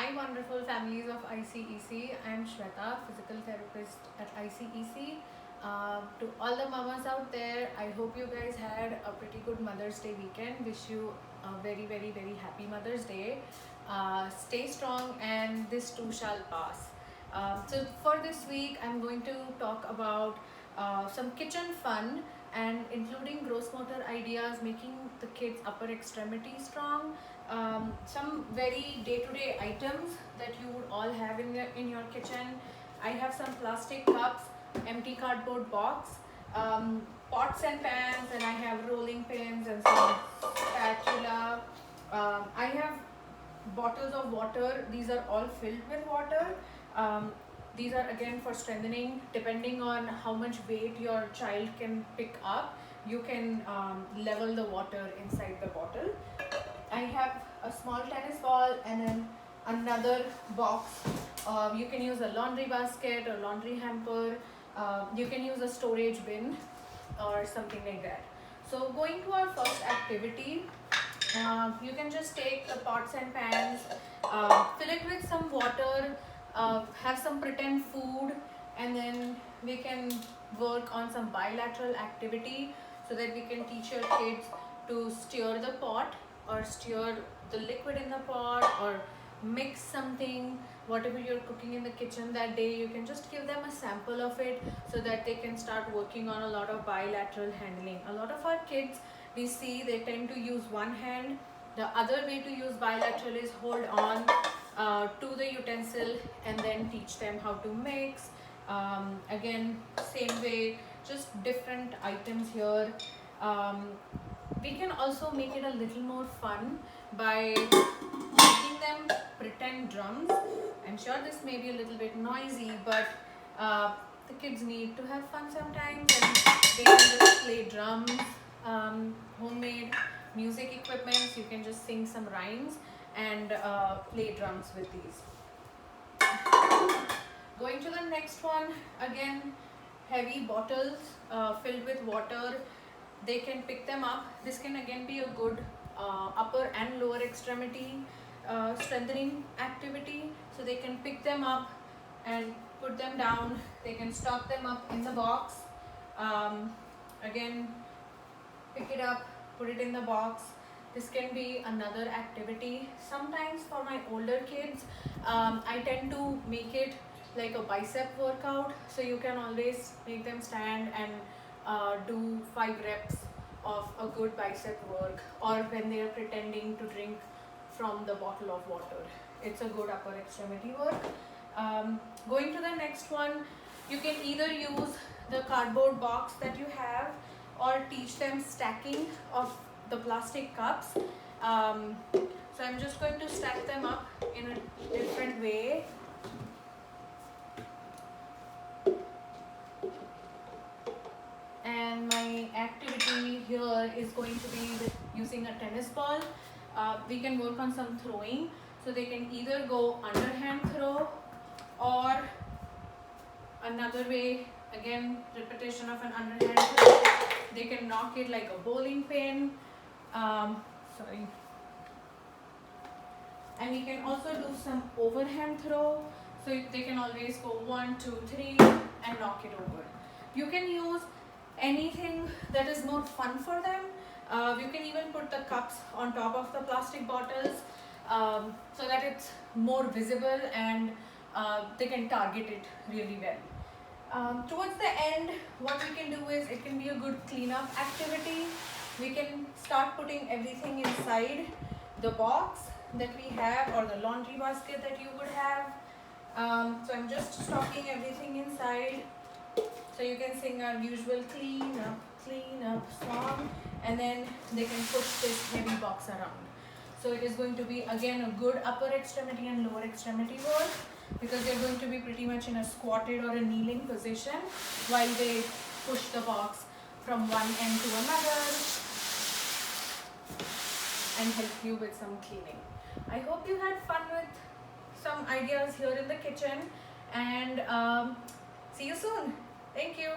Hi, wonderful families of ICEC. I am Shweta, physical therapist at ICEC. To all the mamas out there, I hope you guys had a pretty good Mother's Day weekend. Wish you a very, very, very happy Mother's Day. Stay strong, and this too shall pass. So, for this week, I'm going to talk about some kitchen fun and including gross motor ideas, making the kids' upper extremity strong. Some very day-to-day items that you would all have in your kitchen. I have some plastic cups, empty cardboard box, pots and pans, and I have rolling pins and some spatula. I have bottles of water. These are all filled with water. Um, these are again for strengthening. Depending on how much weight your child can pick up, you can level the water inside the bottle. I have a small tennis ball and then another box. You can use a laundry basket or laundry hamper. You can use a storage bin or something like that. So going to our first activity, you can just take the pots and pans, fill it with some water, have some pretend food, and then we can work on some bilateral activity so that we can teach your kids to stir the pot or stir the liquid in the pot or mix something, whatever you're cooking in the kitchen that day. You can just give them a sample of it so that they can start working on a lot of bilateral handling. A lot of our kids, we see they tend to use one hand. The other way to use bilateral is hold on to the utensil and then teach them how to mix. Again, same way, just different items here. We can also make it a little more fun by making them pretend drums. I'm sure this may be a little bit noisy, but the kids need to have fun sometimes, and they can just play drums, homemade music equipments. You can just sing some rhymes and play drums with these. Going to the next one, again, heavy bottles filled with water. They can pick them up. This can again be a good upper and lower extremity strengthening activity. So they can pick them up and put them down. They can stock them up in the box. Again, pick it up, put it in the box. This can be another activity. Sometimes for my older kids, I tend to make it like a bicep workout. So you can always make them stand and do 5 reps of a good bicep work, or when they are pretending to drink from the bottle of water. It's a good upper extremity work. Going to the next one, you can either use the cardboard box that you have or teach them stacking of the plastic cups. So I'm just going to stack them up in a different way. And my activity here is going to be with using a tennis ball. We can work on some throwing. So they can either go underhand throw or another way, again, repetition of an underhand throw. They can knock it like a bowling pin. And we can also do some overhand throw. So they can always go 1, 2, 3 and knock it over. You can use anything that is more fun for them. You can even put the cups on top of the plastic bottles so that it's more visible and they can target it really well. Towards the end, what we can do is, it can be a good cleanup activity. We can start putting everything inside the box that we have or the laundry basket that you would have. So I'm just stocking everything inside. So you can sing our usual clean up song, and then they can push this heavy box around. So it is going to be again a good upper extremity and lower extremity work, because they're going to be pretty much in a squatted or a kneeling position while they push the box from one end to another and help you with some cleaning. I hope you had fun with some ideas here in the kitchen, and see you soon. Thank you.